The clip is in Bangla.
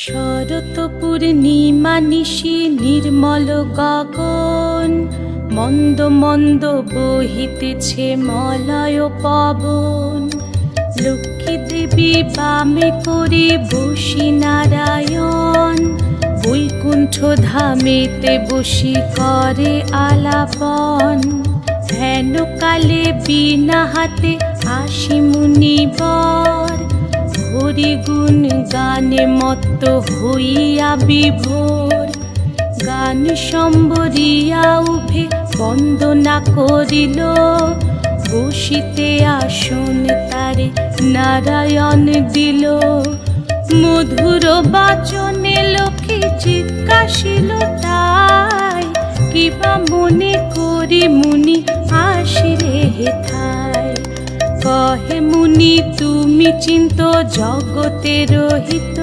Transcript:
শরৎ পূর্ণিমা নিশি নির্মল গগন, মন্দ মন্দ বহিতেছে মলয় পবন। লক্ষ্মী দেবী বামে করে বসি নারায়ণ, বৈকুণ্ঠ ধামেতে বসি করে আলাপন। হেন কালে বিনা হাতে আসি মুনিবর, হরি গুণ গানে মত্ত হইয়া বিভোর। গান সম্বরিয়া উভে বন্দনা করিল, বসিতে আসন তারে নারায়ণ দিল। মধুর বাচনে লোকে জিজ্ঞাসিল তাই, কিবা মনে করি মুনি আসিলে হেথায়। কহে মুনি তুমি চিন্ত জগতের হিত,